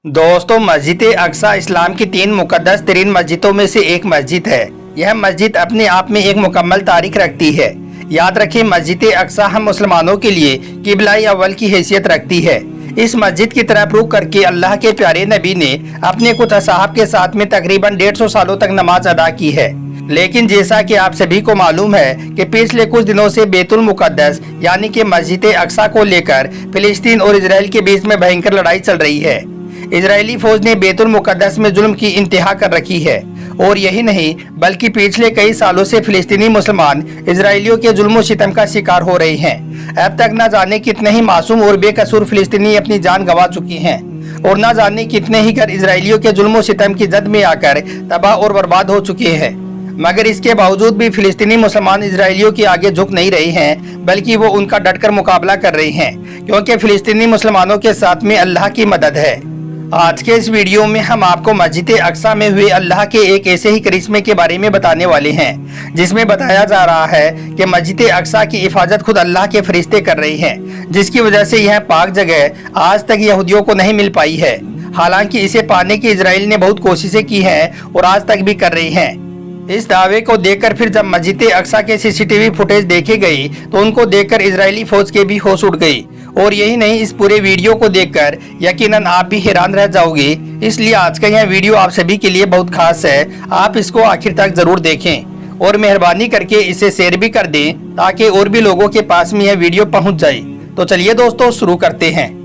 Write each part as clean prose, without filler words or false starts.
दोस्तों, मस्जिद अक्सा इस्लाम की 3 मुकद्दस तरीन मस्जिदों में से एक मस्जिद है। यह मस्जिद अपने आप में एक मुकम्मल तारीख रखती है। याद रखें, मस्जिद अक्सा हम मुसलमानों के लिए किबला अव्वल की हैसियत रखती है। इस मस्जिद की तरफ रुख करके अल्लाह के प्यारे नबी ने अपने कुछ असहाब के साथ में तकरीबन 150 सालों तक नमाज अदा की है। लेकिन जैसा कि आप सभी को मालूम है कि पिछले कुछ दिनों से बैतुल मुकद्दस यानी कि मस्जिद अक्सा को लेकर फिलिस्तीन और इजराइल के बीच में भयंकर लड़ाई चल रही है। इजरायली फौज ने बैतुल मुकद्दस में जुल्म की इंतहा कर रखी है और यही नहीं बल्कि पिछले कई सालों से फिलिस्तीनी मुसलमान इजरायलियों के जुल्म सितम का शिकार हो रहे हैं। अब तक न जाने कितने ही मासूम और बेकसूर फिलिस्तीनी अपनी जान गंवा चुके हैं और न जाने कितने ही घर इजरायलियों के जुल्म सितम की जद में आकर तबाह और बर्बाद हो चुके हैं। मगर इसके बावजूद भी फिलिस्तीनी मुसलमान इजरायलियों के आगे झुक नहीं रहे हैं, बल्कि वो उनका डटकर मुकाबला कर रहे हैं, क्योंकि फिलिस्तीनी मुसलमानों के साथ में अल्लाह की मदद है। आज के इस वीडियो में हम आपको मस्जिद अक्सा में हुए अल्लाह के एक ऐसे ही करिश्मे के बारे में बताने वाले हैं, जिसमें बताया जा रहा है कि मस्जिद अक्सा की हिफाजत खुद अल्लाह के फरिश्ते कर रहे हैं, जिसकी वजह से यह पाक जगह आज तक यहूदियों को नहीं मिल पाई है। हालांकि इसे पाने की इजराइल ने बहुत कोशिशें की हैं और आज तक भी कर रही हैं। इस दावे को देखकर फिर जब मस्जिद अक्सा के सीसीटीवी फुटेज देखे गई तो उनको देखकर इजरायली फौज के भी होश उड़ गई। और यही नहीं, इस पूरे वीडियो को देखकर यकीनन आप भी हैरान रह जाओगे। इसलिए आज का यह वीडियो आप सभी के लिए बहुत खास है। आप इसको आखिर तक जरूर देखें और मेहरबानी करके इसे शेयर भी कर दें ताकि और भी लोगों के पास में यह वीडियो पहुंच जाए। तो चलिए दोस्तों, शुरू करते हैं।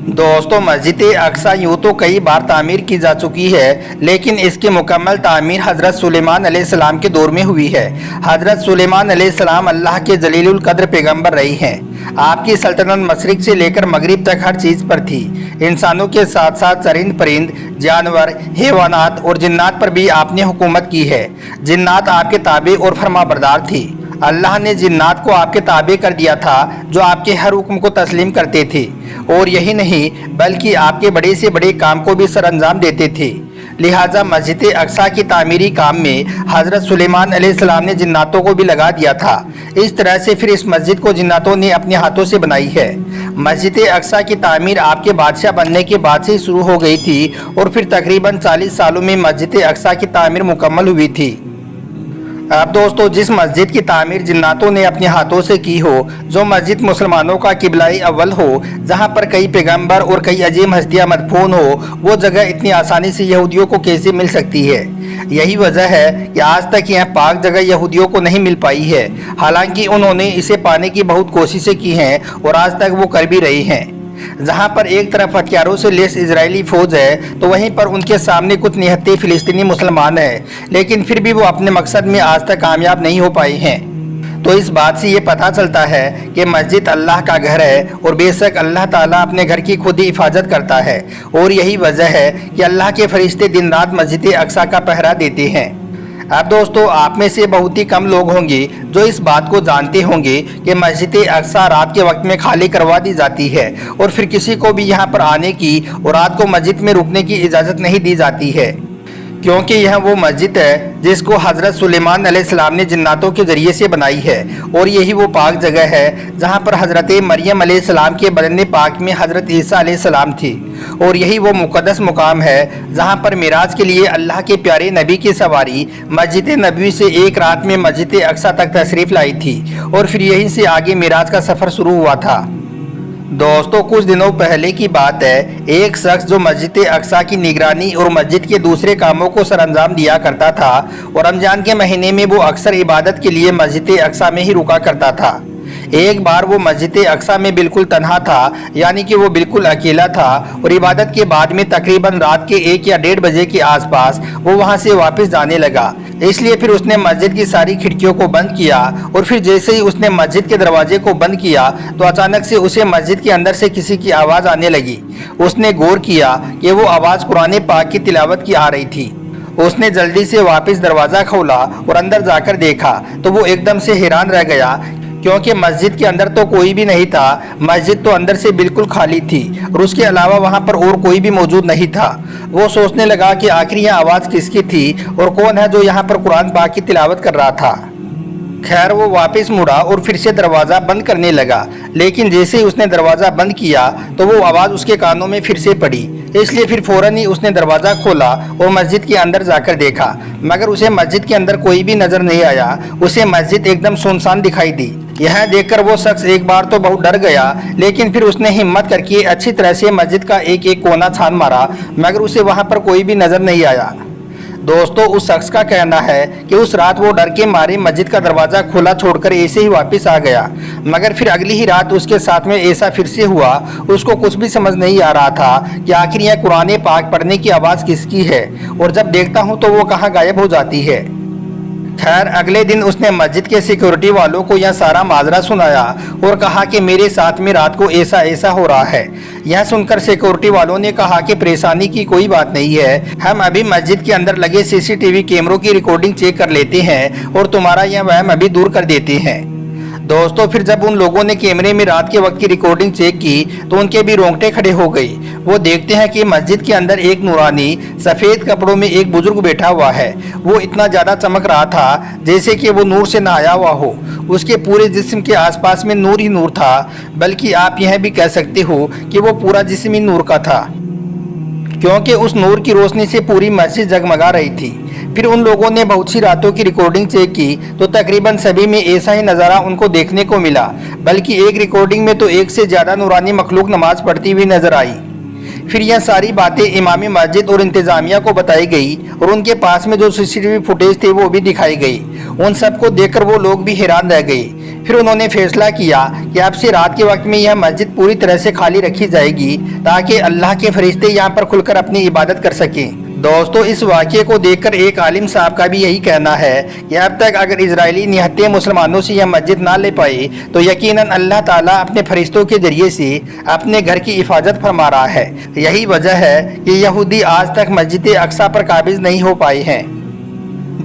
दोस्तों, मस्जिद अक्सा यूँ तो कई बार तामीर की जा चुकी है, लेकिन इसकी मुकम्मल तामीर हज़रत सुलेमान अलैहिस्सलाम के दौर में हुई है। हज़रत सुलेमान अलैहिस्सलाम अल्लाह के जलीलुल कद्र पैगम्बर रहे हैं। आपकी सल्तनत मशरिक से लेकर मगरिब तक हर चीज़ पर थी। इंसानों के साथ साथ चरिंद परिंद, जानवर, हैवानात और जिन्नात पर भी आपने हुकूमत की है। जिन्नात आपके ताबे और फरमाबरदार थी। अल्लाह ने जिन्नात को आपके ताबे कर दिया था, जो आपके हर हुक्म को तस्लीम करते थे और यही नहीं बल्कि आपके बड़े से बड़े काम को भी सरअंजाम देते थे। लिहाजा मस्जिद अक्सा की तामीरी काम में हज़रत सुलेमान अलैहिस्सलाम ने जिन्नातों को भी लगा दिया था। इस तरह से फिर इस मस्जिद को जिन्नातों ने अपने हाथों से बनाई है। मस्जिद अक्सा की तामीर आपके बादशाह बनने के बाद से ही शुरू हो गई थी और फिर तकरीबन 40 सालों में मस्जिद अक्सा की तामीर मुकम्मल हुई थी। अब दोस्तों, जिस मस्जिद की तामीर जिन्नातों ने अपने हाथों से की हो, जो मस्जिद मुसलमानों का किबलाई अव्वल हो, जहां पर कई पैगंबर और कई अजीम हस्तियां मदफून हो, वो जगह इतनी आसानी से यहूदियों को कैसे मिल सकती है? यही वजह है कि आज तक यह पाक जगह यहूदियों को नहीं मिल पाई है। हालांकि उन्होंने इसे पाने की बहुत कोशिशें की हैं और आज तक वो कर भी रहे हैं। जहां पर एक तरफ हथियारों से लेस इजरायली फौज है, तो वहीं पर उनके सामने कुछ निहत्ते फिलिस्तीनी मुसलमान हैं, लेकिन फिर भी वो अपने मकसद में आज तक कामयाब नहीं हो पाए हैं। तो इस बात से ये पता चलता है कि मस्जिद अल्लाह का घर है और बेशक अल्लाह ताला अपने घर की खुद ही हिफाजत करता है। और यही वजह है कि अल्लाह के फरिश्ते दिन रात मस्जिद अक्सा का पहरा देते हैं। अब दोस्तों, आप में से बहुत ही कम लोग होंगे जो इस बात को जानते होंगे कि मस्जिद अक्सा रात के वक्त में खाली करवा दी जाती है और फिर किसी को भी यहाँ पर आने की और रात को मस्जिद में रुकने की इजाज़त नहीं दी जाती है, क्योंकि यह वो मस्जिद है जिसको हज़रत सुलेमान अलैहिस्सलाम ने जिन्नातों के ज़रिए से बनाई है। और यही वो पाक जगह है जहाँ पर हज़रत मरियम अलैहिस्सलाम के बदन पाक में हज़रत ईसा अलैहिस्सलाम थी। और यही वो मुक़द्दस मुकाम है जहाँ पर मिराज के लिए अल्लाह के प्यारे नबी की सवारी मस्जिद नबवी से एक रात में मस्जिद अक्सा तक तशरीफ़ लाई थी और फिर यहीं से आगे मिराज का सफ़र शुरू हुआ था। दोस्तों, कुछ दिनों पहले की बात है, एक शख्स जो मस्जिद अक्सा की निगरानी और मस्जिद के दूसरे कामों को सरअंजाम दिया करता था और रमजान के महीने में वो अक्सर इबादत के लिए मस्जिद अक्सा में ही रुका करता था। एक बार वो मस्जिद अक्सा में बिल्कुल तन्हा था, यानी कि वो बिल्कुल अकेला था और इबादत के बाद में तकरीबन रात के 1 या 1:30 बजे के आसपास वो वहाँ से वापस जाने लगा। इसलिए फिर उसने मस्जिद की सारी खिड़कियों को बंद किया और फिर जैसे ही उसने मस्जिद के दरवाजे को बंद किया तो अचानक से उसे मस्जिद के अंदर से किसी की आवाज़ आने लगी। उसने गौर किया कि वो आवाज़ कुरान पाक की तिलावत की आ रही थी। उसने जल्दी से वापस दरवाज़ा खोला और अंदर जाकर देखा तो वो एकदम से हैरान रह गया, क्योंकि मस्जिद के अंदर तो कोई भी नहीं था। मस्जिद तो अंदर से बिल्कुल खाली थी और उसके अलावा वहाँ पर और कोई भी मौजूद नहीं था। वो सोचने लगा कि आखिर यह आवाज़ किसकी थी और कौन है जो यहाँ पर कुरान पाक की तिलावत कर रहा था। खैर वो वापस मुड़ा और फिर से दरवाज़ा बंद करने लगा, लेकिन जैसे ही उसने दरवाज़ा बंद किया तो वो आवाज़ उसके कानों में फिर से पड़ी। इसलिए फिर फौरन ही उसने दरवाज़ा खोला और मस्जिद के अंदर जाकर देखा, मगर उसे मस्जिद के अंदर कोई भी नज़र नहीं आया। उसे मस्जिद एकदम सुनसान दिखाई दी। यह देखकर वो शख्स एक बार तो बहुत डर गया, लेकिन फिर उसने हिम्मत करके अच्छी तरह से मस्जिद का एक एक कोना छान मारा, मगर उसे वहाँ पर कोई भी नज़र नहीं आया। दोस्तों, उस शख्स का कहना है कि उस रात वो डर के मारे मस्जिद का दरवाज़ा खुला छोड़कर ऐसे ही वापस आ गया, मगर फिर अगली ही रात उसके साथ में ऐसा फिर से हुआ। उसको कुछ भी समझ नहीं आ रहा था कि आखिर यह कुरान पाक पढ़ने की आवाज़ किसकी है, और जब देखता हूँ तो वो कहाँ गायब हो जाती है। खैर अगले दिन उसने मस्जिद के सिक्योरिटी वालों को यह सारा माजरा सुनाया और कहा कि मेरे साथ में रात को ऐसा ऐसा हो रहा है। यह सुनकर सिक्योरिटी वालों ने कहा कि परेशानी की कोई बात नहीं है, हम अभी मस्जिद के अंदर लगे सीसीटीवी कैमरों की रिकॉर्डिंग चेक कर लेते हैं और तुम्हारा यह वहम अभी दूर कर देते हैं। दोस्तों, फिर जब उन लोगों ने कैमरे में रात के वक्त की रिकॉर्डिंग चेक की तो उनके भी रोंगटे खड़े हो गई। वो देखते हैं कि मस्जिद के अंदर एक नूरानी सफ़ेद कपड़ों में एक बुजुर्ग बैठा हुआ है। वो इतना ज़्यादा चमक रहा था जैसे कि वो नूर से नहाया हुआ हो। उसके पूरे जिस्म के आसपास में नूर ही नूर था, बल्कि आप यह भी कह सकते हो कि वो पूरा जिस्म ही नूर का था, क्योंकि उस नूर की रोशनी से पूरी मस्जिद जगमगा रही थी। फिर उन लोगों ने बहुत सी रातों की रिकॉर्डिंग चेक की तो तकरीबन सभी में ऐसा ही नज़ारा उनको देखने को मिला, बल्कि एक रिकॉर्डिंग में तो एक से ज़्यादा नूरानी मखलूक नमाज पढ़ती हुई नजर आई। फिर यह सारी बातें इमाम मस्जिद और इंतज़ामिया को बताई गई और उनके पास में जो सीसीटीवी फुटेज थे वो भी दिखाई गई। उन सबको देखकर वो लोग भी हैरान रह गए। फिर उन्होंने फैसला किया कि अब से रात के वक्त में यह मस्जिद पूरी तरह से खाली रखी जाएगी ताकि अल्लाह के फरिश्ते यहाँ पर खुलकर अपनी इबादत कर सकें। दोस्तों, इस वाक़े को देखकर एक आलिम साहब का भी यही कहना है कि अब तक अगर इजरायली निहत्ते मुसलमानों से यह मस्जिद ना ले पाए तो यकीनन अल्लाह ताला अपने फरिश्तों के जरिए से अपने घर की हिफाजत फरमा रहा है। यही वजह है कि यहूदी आज तक मस्जिद अक्सा पर काबिज नहीं हो पाए हैं।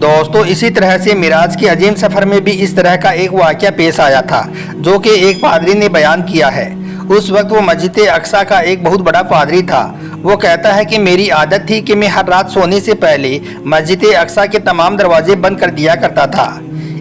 दोस्तों, इसी तरह से मिराज के अजीम सफ़र में भी इस तरह का एक वाक़या पेश आया था, जो कि एक पादरी ने बयान किया है। उस वक्त वो मस्जिद अक्सा का एक बहुत बड़ा पादरी था। वो कहता है कि मेरी आदत थी कि मैं हर रात सोने से पहले मस्जिद अक्सा के तमाम दरवाजे बंद कर दिया करता था।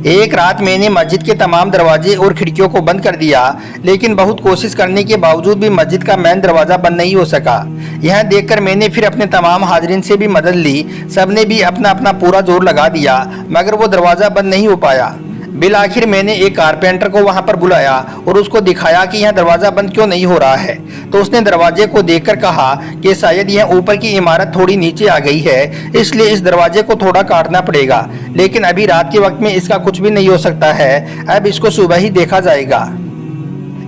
एक रात मैंने मस्जिद के तमाम दरवाजे और खिड़कियों को बंद कर दिया, लेकिन बहुत कोशिश करने के बावजूद भी मस्जिद का मेन दरवाज़ा बंद नहीं हो सका। यह देखकर मैंने फिर अपने तमाम हाजरीन से भी मदद ली। सबने भी अपना अपना पूरा जोर लगा दिया, मगर वो दरवाज़ा बंद नहीं हो पाया। बिल आखिर मैंने एक कारपेंटर को वहां पर बुलाया और उसको दिखाया कि यह दरवाज़ा बंद क्यों नहीं हो रहा है। तो उसने दरवाजे को देखकर कहा कि शायद यह ऊपर की इमारत थोड़ी नीचे आ गई है, इसलिए इस दरवाजे को थोड़ा काटना पड़ेगा, लेकिन अभी रात के वक्त में इसका कुछ भी नहीं हो सकता है, अब इसको सुबह ही देखा जाएगा।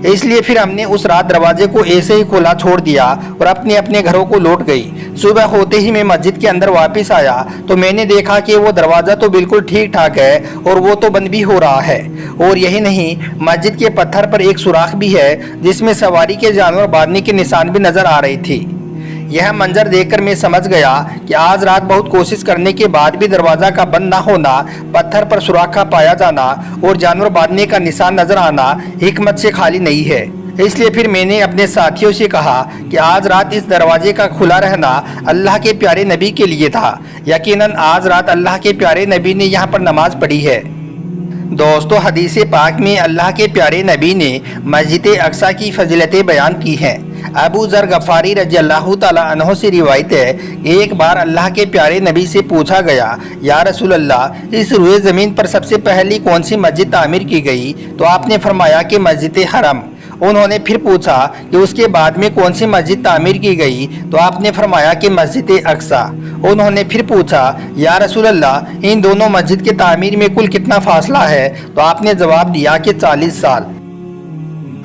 इसलिए फिर हमने उस रात दरवाजे को ऐसे ही खुला छोड़ दिया और अपने अपने घरों को लौट गई। सुबह होते ही मैं मस्जिद के अंदर वापस आया तो मैंने देखा कि वो दरवाज़ा तो बिल्कुल ठीक ठाक है और वो तो बंद भी हो रहा है। और यही नहीं, मस्जिद के पत्थर पर एक सुराख भी है जिसमें सवारी के जानवर बांधने के निशान भी नजर आ रहे थे। यह मंजर देखकर मैं समझ गया कि आज रात बहुत कोशिश करने के बाद भी दरवाज़ा का बंद ना होना, पत्थर पर सुराख का पाया जाना और जानवर बांधने का निशान नजर आना हिकमत से खाली नहीं है। इसलिए फिर मैंने अपने साथियों से कहा कि आज रात इस दरवाजे का खुला रहना अल्लाह के प्यारे नबी के लिए था। यकीनन आज रात अल्लाह के प्यारे नबी ने यहाँ पर नमाज पढ़ी है। दोस्तों, हदीस पाक में अल्लाह के प्यारे नबी ने मस्जिद अक्सा की फजीलतें बयान की हैं। अबू ज़र गफ़ारी रज़ियल्लाहु ताला अन्हु से रिवायत है कि एक बार अल्लाह के प्यारे नबी से पूछा गया, या रसूल अल्लाह, इस रुए ज़मीन पर सबसे पहली कौन सी मस्जिद तामीर की गई? तो आपने फरमाया कि मस्जिद हरम। उन्होंने फिर पूछा कि उसके बाद में कौन सी मस्जिद तामीर की गई? तो आपने फरमाया कि मस्जिद अक्सा। उन्होंने फिर पूछा, या रसूल अल्लाह, इन दोनों मस्जिद के तामीर में कुल कितना फासला है? तो आपने जवाब दिया कि 40 साल।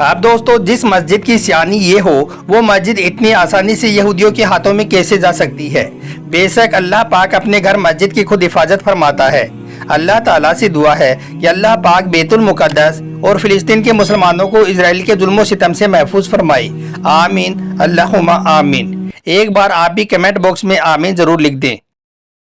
अब दोस्तों, जिस मस्जिद की सियानी ये हो, वो मस्जिद इतनी आसानी से यहूदियों के हाथों में कैसे जा सकती है? बेशक अल्लाह पाक अपने घर मस्जिद की खुद हिफाजत फरमाता है। अल्लाह ताला से दुआ है कि अल्लाह पाक बैतुल मुक़द्दस और फिलिस्तीन के मुसलमानों को इजराइल के जुल्म सितम से महफूज फरमाए। आमीन, अल्लाहुम्मा आमीन। एक बार आप भी कमेंट बॉक्स में आमीन जरूर लिख दें।